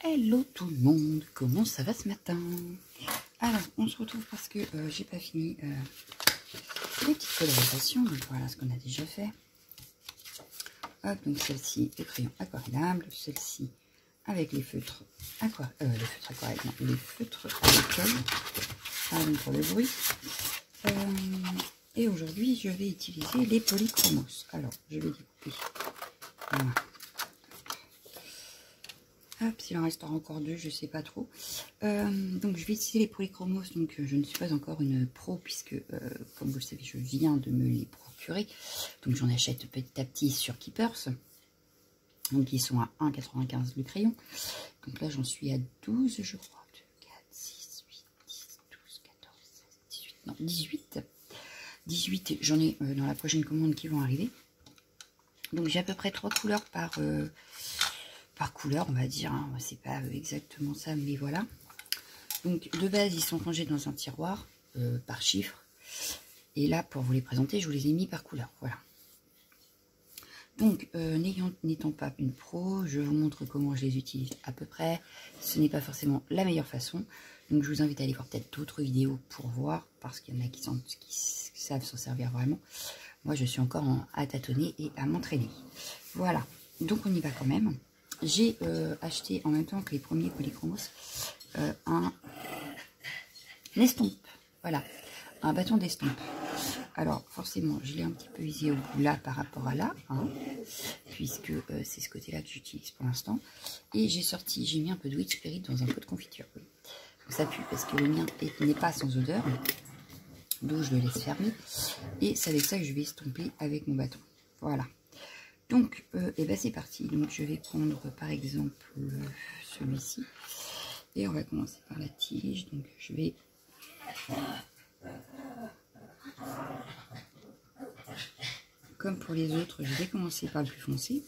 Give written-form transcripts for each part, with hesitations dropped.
Hello tout le monde, comment ça va ce matin? Alors, on se retrouve parce que j'ai pas fini les petites colorisations. Donc voilà ce qu'on a déjà fait. Hop, donc celle-ci, le crayon aquarellable, celle-ci avec les feutres aquarelles, les feutres à l'école. Pardon pour le bruit. Et aujourd'hui, je vais utiliser les polychromos. Alors, je vais découper. Voilà. Hop, s'il en restera encore deux, je sais pas trop. Donc je vais utiliser les polychromos. Donc je ne suis pas encore une pro puisque, comme vous le savez, je viens de me les procurer. Donc j'en achète petit à petit sur Keepers. Donc ils sont à 1,95 le crayon. Donc là j'en suis à 12, je crois. 2, 4, 6, 8, 10, 12, 14, 16, 18. Non, 18. 18, j'en ai dans la prochaine commande qui vont arriver. Donc j'ai à peu près 3 couleurs par couleur, on va dire, hein. C'est pas exactement ça, mais voilà. Donc de base ils sont rangés dans un tiroir par chiffre, et là pour vous les présenter je vous les ai mis par couleur, voilà. Donc n'étant pas une pro, je vous montre comment je les utilise à peu près. Ce n'est pas forcément la meilleure façon, donc je vous invite à aller voir peut-être d'autres vidéos pour voir, parce qu'il y en a qui savent s'en servir vraiment. Moi je suis encore à tâtonner et à m'entraîner. Voilà, donc on y va quand même. J'ai acheté en même temps que les premiers polychromos un estompe, voilà, un bâton d'estompe. Alors forcément je l'ai un petit peu usé au bout là par rapport à là, hein, puisque c'est ce côté là que j'utilise pour l'instant. Et j'ai mis un peu de witch spirit dans un pot de confiture. Oui. Donc ça pue parce que le mien n'est pas sans odeur, d'où je le laisse fermer. Et c'est avec ça que je vais estomper avec mon bâton, voilà. Donc, et ben c'est parti. Donc, je vais prendre par exemple celui-ci. Et on va commencer par la tige. Donc, je vais... Comme pour les autres, je vais commencer par le plus foncé.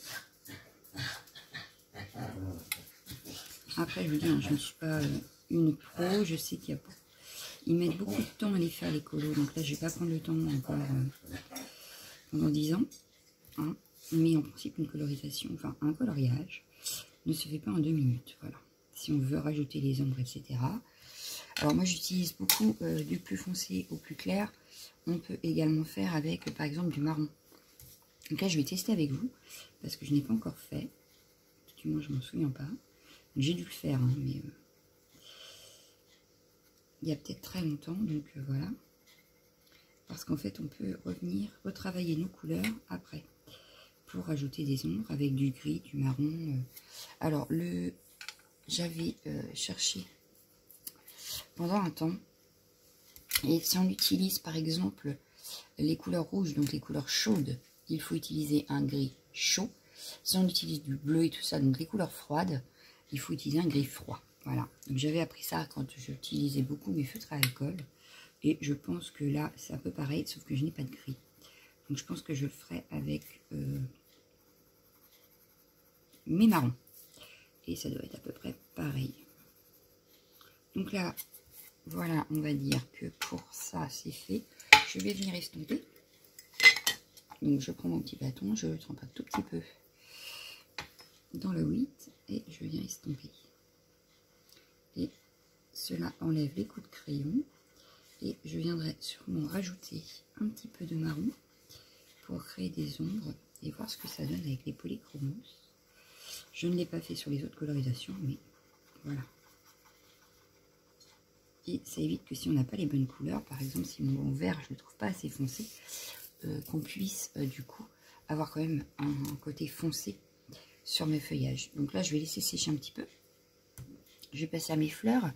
Après, je vous dis, hein, je ne suis pas une pro. Je sais qu'il y a... Ils mettent beaucoup de temps à les faire, les colos. Donc là, je ne vais pas prendre le temps encore pendant 10 ans. Hein. Mais en principe, une colorisation, enfin un coloriage, ne se fait pas en 2 minutes. Voilà. Si on veut rajouter les ombres, etc. Alors moi, j'utilise beaucoup du plus foncé au plus clair. On peut également faire avec, par exemple, du marron. Donc là, je vais tester avec vous, parce que je n'ai pas encore fait. Du moins, je m'en souviens pas. J'ai dû le faire, hein, mais il y a peut-être très longtemps. Donc voilà. Parce qu'en fait, on peut retravailler nos couleurs après, pour rajouter des ombres avec du gris, du marron. Alors, j'avais cherché pendant un temps, et si on utilise par exemple les couleurs rouges, donc les couleurs chaudes, il faut utiliser un gris chaud. Si on utilise du bleu et tout ça, donc les couleurs froides, il faut utiliser un gris froid. Voilà, donc j'avais appris ça quand j'utilisais beaucoup mes feutres à alcool, et je pense que là c'est un peu pareil, sauf que je n'ai pas de gris. Donc je pense que je le ferai avec mes marrons. Et ça doit être à peu près pareil. Donc là, voilà, on va dire que pour ça, c'est fait. Je vais venir estomper. Donc je prends mon petit bâton, je le trempe un tout petit peu dans le 8 et je viens estomper. Et cela enlève les coups de crayon. Et je viendrai sûrement rajouter un petit peu de marron pour créer des ombres et voir ce que ça donne avec les polychromos. Je ne l'ai pas fait sur les autres colorisations, mais voilà. Et ça évite que si on n'a pas les bonnes couleurs, par exemple si mon vert je ne le trouve pas assez foncé, qu'on puisse du coup avoir quand même un côté foncé sur mes feuillages. Donc là je vais laisser sécher un petit peu. Je vais passer à mes fleurs.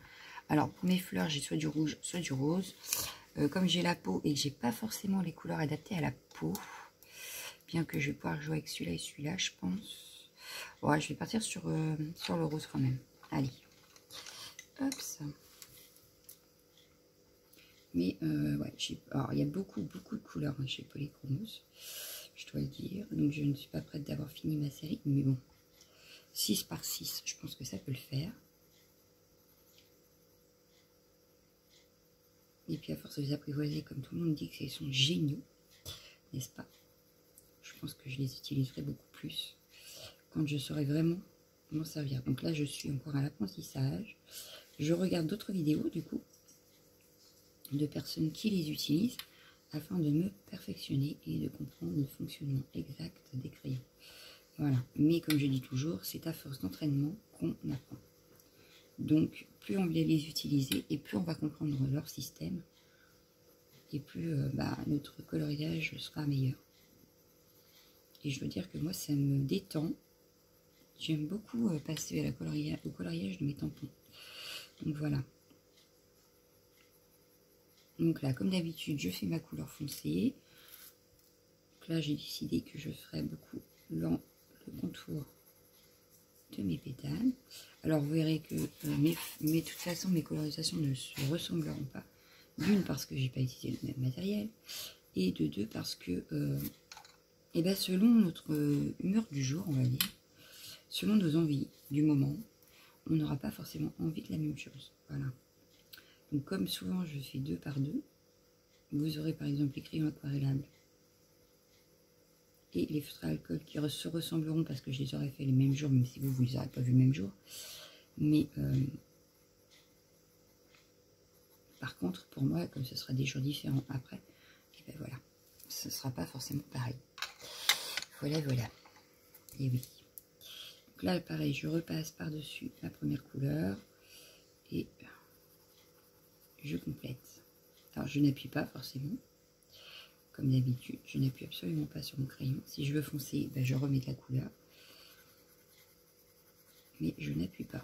Alors pour mes fleurs j'ai soit du rouge, soit du rose. Comme j'ai la peau et que j'ai pas forcément les couleurs adaptées à la peau, bien que je vais pouvoir jouer avec celui-là et celui-là, je pense. Ouais, je vais partir sur le rose quand même. Allez. Hop ça. Mais ouais, alors il y a beaucoup de couleurs hein, chez Polychromos, je dois le dire. Donc je ne suis pas prête d'avoir fini ma série, mais bon, 6 par 6, je pense que ça peut le faire. Et puis à force de les apprivoiser, comme tout le monde dit que sont géniaux, n'est-ce pas? Je pense que je les utiliserai beaucoup plus quand je saurai vraiment m'en servir. Donc là, je suis encore à l'apprentissage. Je regarde d'autres vidéos, du coup, de personnes qui les utilisent afin de me perfectionner et de comprendre le fonctionnement exact des crayons. Voilà. Mais comme je dis toujours, c'est à force d'entraînement qu'on apprend. Donc, plus on va les utiliser et plus on va comprendre leur système et plus notre coloriage sera meilleur. Et je veux dire que moi, ça me détend. J'aime beaucoup passer au coloriage de mes tampons. Donc voilà. Donc là, comme d'habitude, je fais ma couleur foncée. Donc là, j'ai décidé que je ferais beaucoup le contour de mes pétales. Alors, vous verrez que de toute façon, mes colorisations ne se ressembleront pas. D'une, parce que j'ai pas utilisé le même matériel. Et de deux, parce que selon notre humeur du jour, on va dire, selon nos envies du moment, on n'aura pas forcément envie de la même chose. Voilà. Donc comme souvent je fais 2 par 2, vous aurez par exemple les crayons aquarellables et les feutres à alcool qui se ressembleront parce que je les aurais fait les mêmes jours, même si vous ne les aurez pas vus le même jour. Mais par contre, pour moi, comme ce sera des jours différents après, et ben voilà, ce ne sera pas forcément pareil. Voilà, voilà. Et oui. Donc là, pareil, je repasse par-dessus la première couleur et je complète. Alors, je n'appuie pas forcément. Comme d'habitude, je n'appuie absolument pas sur mon crayon. Si je veux foncer, ben je remets de la couleur. Mais je n'appuie pas.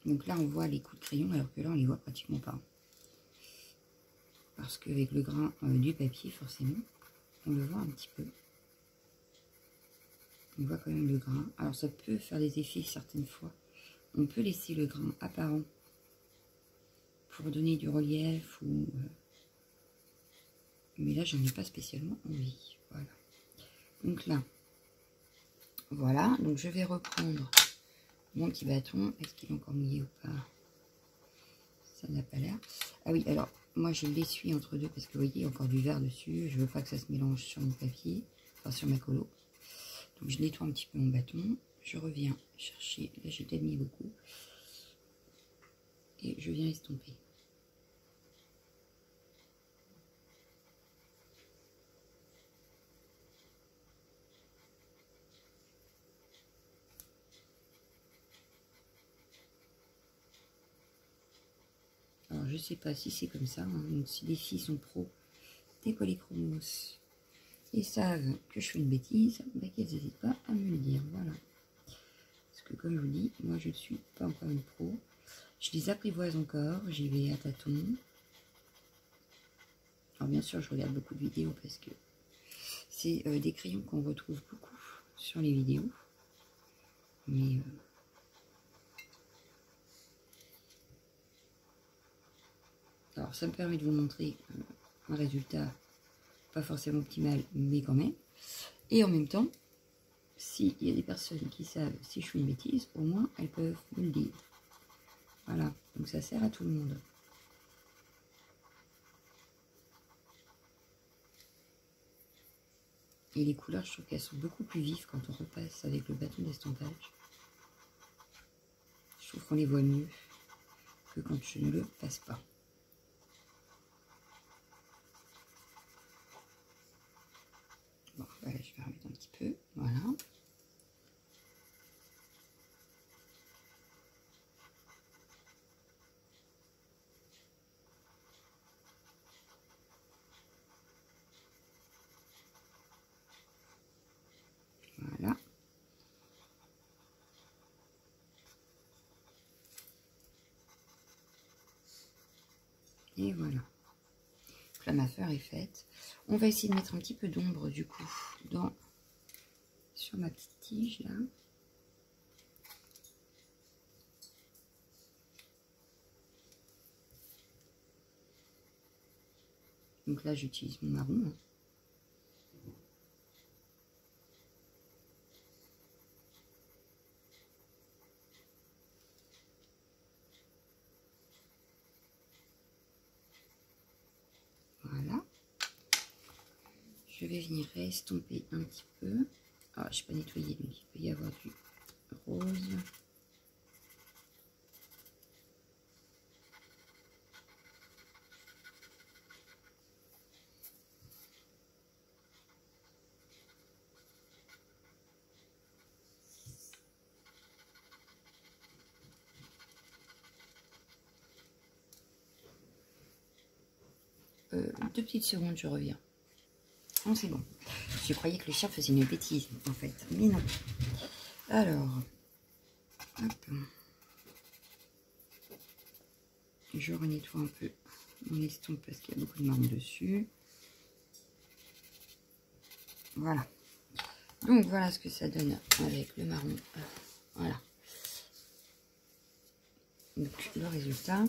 Donc là, on voit les coups de crayon, alors que là, on les voit pratiquement pas. Parce qu'avec le grain du papier, forcément, on le voit un petit peu. On voit quand même le grain. Alors, ça peut faire des effets certaines fois. On peut laisser le grain apparent pour donner du relief ou... mais là, j'en ai pas spécialement envie. Voilà. Donc là, voilà. Donc, je vais reprendre mon petit bâton. Est-ce qu'il est encore mouillé ou pas? Ça n'a pas l'air. Ah oui, alors, moi, je l'essuie entre deux parce que, vous voyez, il y a encore du verre dessus. Je veux pas que ça se mélange sur mon papier, enfin sur ma colo. Donc, je nettoie un petit peu mon bâton. Je reviens chercher. Là, j'ai peut-être mis beaucoup. Et je viens estomper. Alors, je sais pas si c'est comme ça. Hein. Donc, si les filles sont pros des polychromos et savent que je fais une bêtise, bah, qu'elles n'hésitent pas à me le dire. Voilà. Parce que, comme je vous dis, moi, je ne suis pas encore une pro. Je les apprivoise encore. J'y vais à tâtons. Alors, bien sûr, je regarde beaucoup de vidéos parce que c'est des crayons qu'on retrouve beaucoup sur les vidéos. Mais... alors, ça me permet de vous montrer un résultat pas forcément optimal, mais quand même. Et en même temps, s'il y a des personnes qui savent si je fais une bêtise, au moins elles peuvent me le dire. Voilà, donc ça sert à tout le monde. Et les couleurs, je trouve qu'elles sont beaucoup plus vives quand on repasse avec le bâton d'estampage. Je trouve qu'on les voit mieux que quand je ne le passe pas. Bon, voilà, je vais remettre un petit peu. Voilà. Voilà. Et voilà. Donc là, ma fleur est faite. On va essayer de mettre un petit peu d'ombre, du coup, sur ma petite tige, là. Donc là, j'utilise mon marron. Hein. Voilà. je vais venir estomper un petit peu. Ah, je n'ai pas nettoyé, donc il peut y avoir du rose. Deux petites secondes, je reviens. Non, c'est bon. Je croyais que le chien faisait une bêtise, en fait. Mais non. Alors, hop. Je renettoie un peu mon estompe parce qu'il y a beaucoup de marron dessus. Voilà. Donc, voilà ce que ça donne avec le marron. Voilà. Donc, le résultat.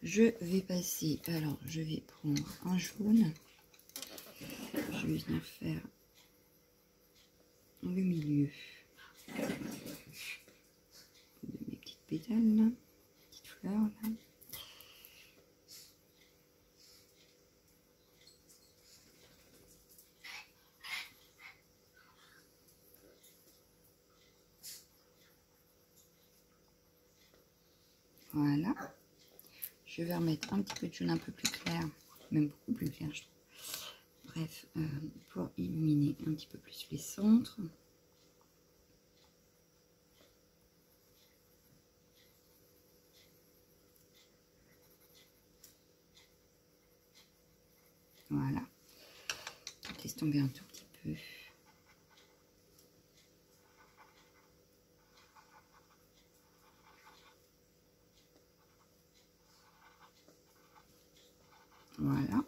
Je vais passer, alors je vais prendre un jaune, je vais venir faire le milieu de mes petites pétales, là, petites fleurs là. Voilà. Je vais remettre un petit peu de jaune un peu plus clair, même beaucoup plus clair je trouve. Bref, pour illuminer un petit peu plus les centres. Voilà. Laisse tomber un tout petit peu. Voilà.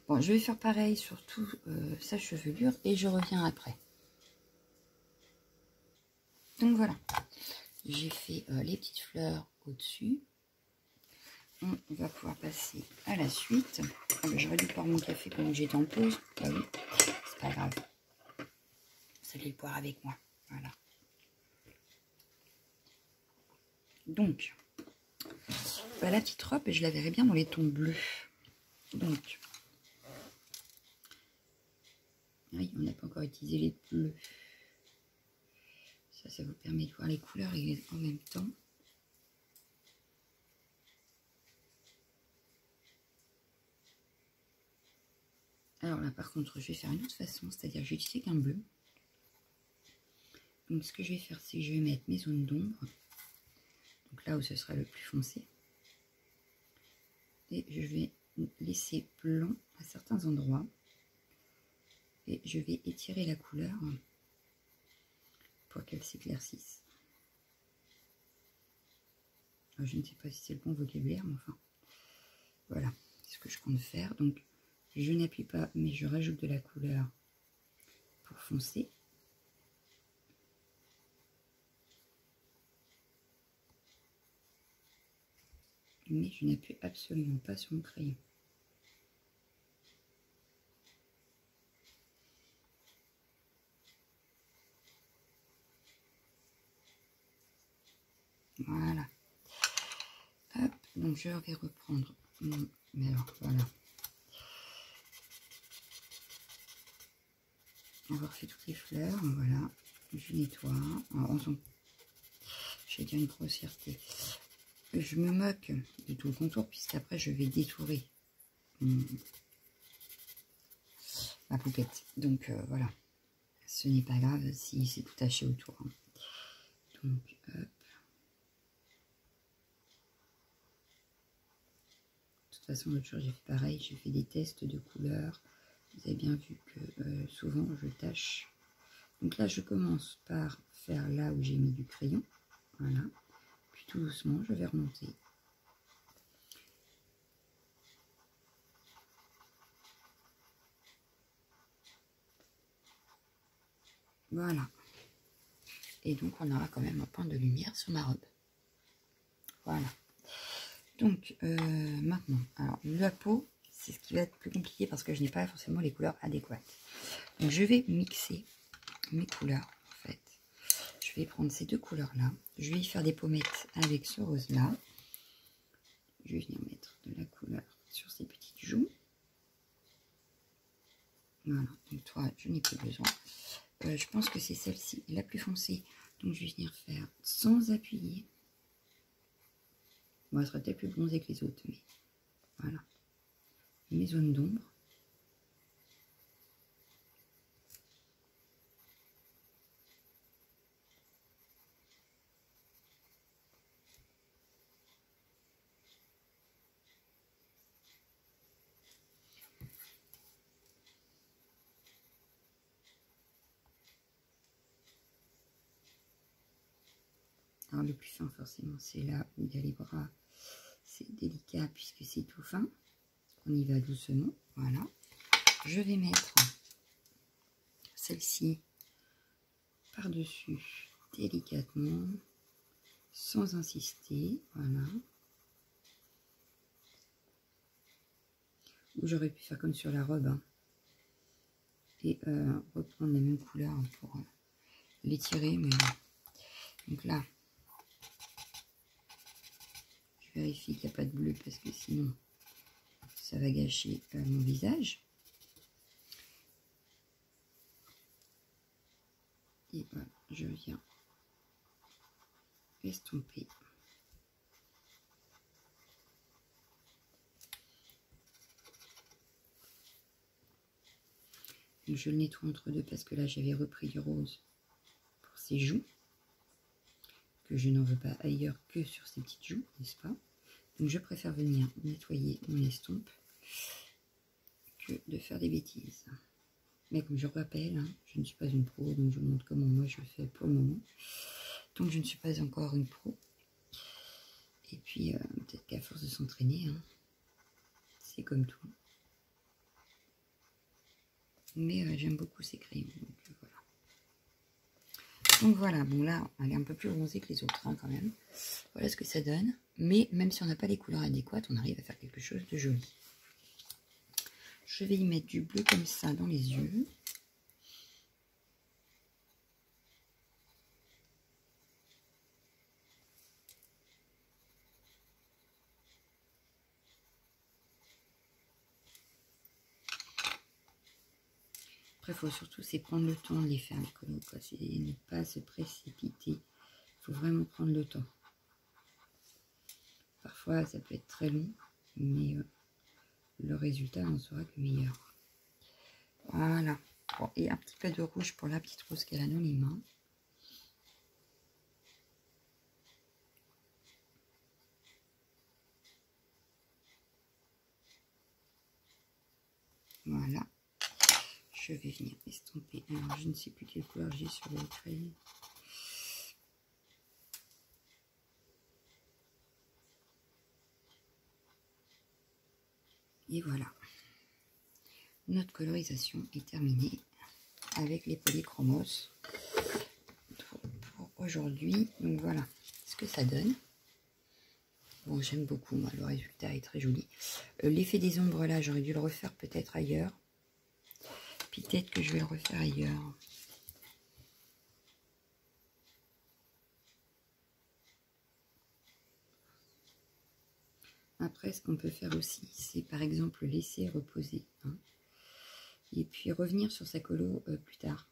Bon, je vais faire pareil sur toute sa chevelure et je reviens après. Donc voilà. J'ai fait les petites fleurs au-dessus. On va pouvoir passer à la suite. J'aurais dû boire mon café pendant que j'étais en pause. Bah oui, c'est pas grave. Vous allez le boire avec moi. Voilà. Donc, bah, la petite robe, je la verrai bien dans les tons bleus. Donc, oui, on n'a pas encore utilisé les bleus. Ça vous permet de voir les couleurs en même temps. Alors là, par contre, je vais faire une autre façon, c'est-à-dire je vais utiliser qu'un bleu. Donc, ce que je vais faire, c'est que je vais mettre mes zones d'ombre. Donc là où ce sera le plus foncé. Et je vais laisser blanc à certains endroits. Et je vais étirer la couleur pour qu'elle s'éclaircisse. Je ne sais pas si c'est le bon vocabulaire, mais enfin, voilà, c'est ce que je compte faire. Donc, je n'appuie pas, mais je rajoute de la couleur pour foncer. Mais je n'appuie absolument pas sur mon crayon. Voilà. Hop, donc je vais reprendre. Mais alors, voilà. Avoir fait toutes les fleurs, voilà. Je nettoie. Alors, je vais dire une grossièreté. Je me moque de tout le contour, puisqu'après je vais détourer ma poupette. Donc voilà. Ce n'est pas grave si c'est tout taché autour. Hein. Donc, hop. De toute façon, l'autre jour, j'ai fait pareil. J'ai fait des tests de couleurs. Vous avez bien vu que souvent, je tâche. Donc là, je commence par faire là où j'ai mis du crayon. Voilà. Puis tout doucement, je vais remonter. Voilà. Et donc, on aura quand même un point de lumière sur ma robe. Voilà. Donc, maintenant, alors, la peau, c'est ce qui va être plus compliqué parce que je n'ai pas forcément les couleurs adéquates. Donc, je vais mixer mes couleurs, en fait. Je vais prendre ces deux couleurs-là. Je vais y faire des pommettes avec ce rose-là. Je vais venir mettre de la couleur sur ces petites joues. Voilà, donc toi, je n'ai plus besoin. Je pense que c'est celle-ci, la plus foncée. Donc, je vais venir faire sans appuyer. Bon, elle sera peut-être plus bronzée que les autres, mais voilà. Mes zones d'ombre. Alors, le plus fin, forcément, c'est là où il y a les bras. C'est délicat puisque c'est tout fin. On y va doucement. Voilà. Je vais mettre celle-ci par-dessus délicatement, sans insister. Voilà. Ou j'aurais pu faire comme sur la robe. Hein, et reprendre la même couleur pour l'étirer. Mais donc là, je vérifie qu'il n'y a pas de bleu parce que sinon, ça va gâcher mon visage. Et voilà, je viens estomper. Donc je le nettoie entre deux parce que là, j'avais repris du rose pour ses joues. Que je n'en veux pas ailleurs que sur ces petites joues, n'est-ce pas? Donc je préfère venir nettoyer mon estompe que de faire des bêtises. Mais comme je rappelle, hein, je ne suis pas une pro, donc je vous montre comment moi je fais pour le moment. Donc je ne suis pas encore une pro. Et puis peut-être qu'à force de s'entraîner, hein, c'est comme tout. Mais j'aime beaucoup ces crayons. Donc voilà. Donc voilà, bon là, elle est un peu plus bronzée que les autres hein, quand même. Voilà ce que ça donne. Mais même si on n'a pas les couleurs adéquates, on arrive à faire quelque chose de joli. Je vais y mettre du bleu comme ça dans les yeux. Après, il faut surtout c'est prendre le temps de les faire, les colos. C'est ne pas se précipiter. Il faut vraiment prendre le temps. Parfois, ça peut être très long, mais le résultat en sera que meilleur. Voilà. Bon, et un petit peu de rouge pour la petite rose qu'elle a dans les mains. Voilà. Je vais venir estomper. Alors, je ne sais plus quelle couleur j'ai sur le crayon. Et voilà. Notre colorisation est terminée avec les polychromos pour aujourd'hui. Donc voilà ce que ça donne. Bon, j'aime beaucoup, moi, le résultat est très joli. L'effet des ombres, là, j'aurais dû le refaire peut-être ailleurs. Peut-être que je vais le refaire ailleurs. Après, ce qu'on peut faire aussi, c'est par exemple laisser reposer. Hein, et puis revenir sur sa colo plus tard.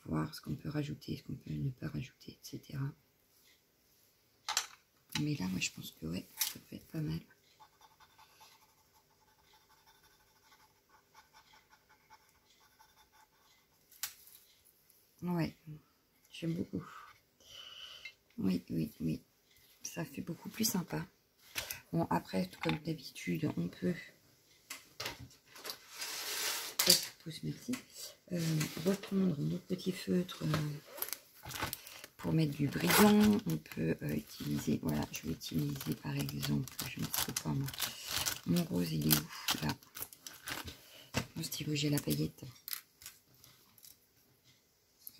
Voir ce qu'on peut rajouter, ce qu'on peut ne pas rajouter, etc. Mais là, moi, je pense que ouais, ça peut être pas mal. Ouais, j'aime beaucoup. Oui, oui, oui. Ça fait beaucoup plus sympa. Bon, après, comme d'habitude, on peut... merci. Reprendre nos petits feutres pour mettre du brillant. On peut utiliser... Voilà, je vais utiliser par exemple, je ne sais pas moi. Mon rose, il est où? Là. Mon stylo, j'ai la paillette.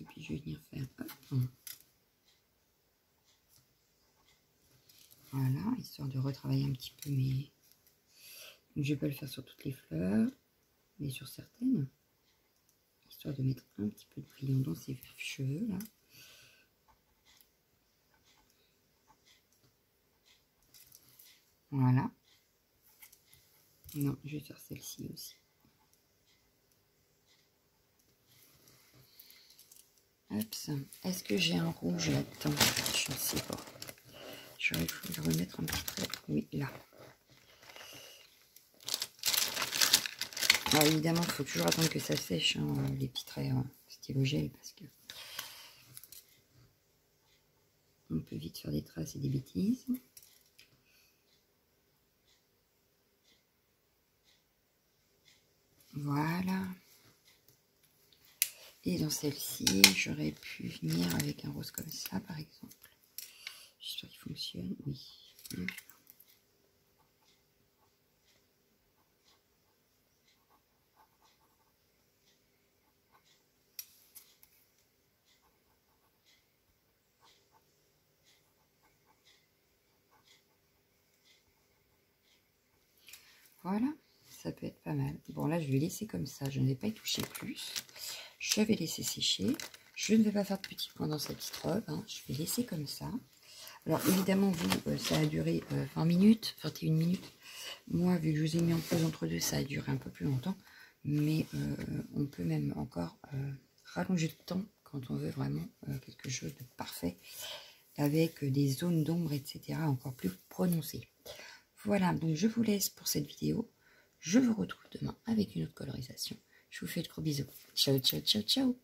Et puis, je vais venir faire... Hop. Voilà, histoire de retravailler un petit peu mes... Donc, je vais pas le faire sur toutes les fleurs, mais sur certaines. Histoire de mettre un petit peu de brillant dans ces cheveux, là. Voilà. Non, je vais faire celle-ci aussi. Hop, est-ce que j'ai un rouge là-dedans? Je ne sais pas. J'aurais pu le remettre un petit trait. Oui, là. Alors évidemment, il faut toujours attendre que ça sèche, hein, les petits traits stylo gel, parce que on peut vite faire des traces et des bêtises. Voilà. Et dans celle-ci, j'aurais pu venir avec un rose comme ça, par exemple. J'espère qu'il fonctionne. Oui. Voilà, ça peut être pas mal. Bon, là, je vais laisser comme ça. Je ne vais pas y toucher plus. Je vais laisser sécher. Je ne vais pas faire de petits points dans cette petite robe. Hein. Je vais laisser comme ça. Alors, évidemment, vous, ça a duré 20 minutes, 21 minutes. Moi, vu que je vous ai mis en pause entre deux, ça a duré un peu plus longtemps. Mais on peut même encore rallonger le temps quand on veut vraiment quelque chose de parfait. Avec des zones d'ombre, etc. encore plus prononcées. Voilà, donc je vous laisse pour cette vidéo. Je vous retrouve demain avec une autre colorisation. Je vous fais de gros bisous. Ciao, ciao, ciao, ciao.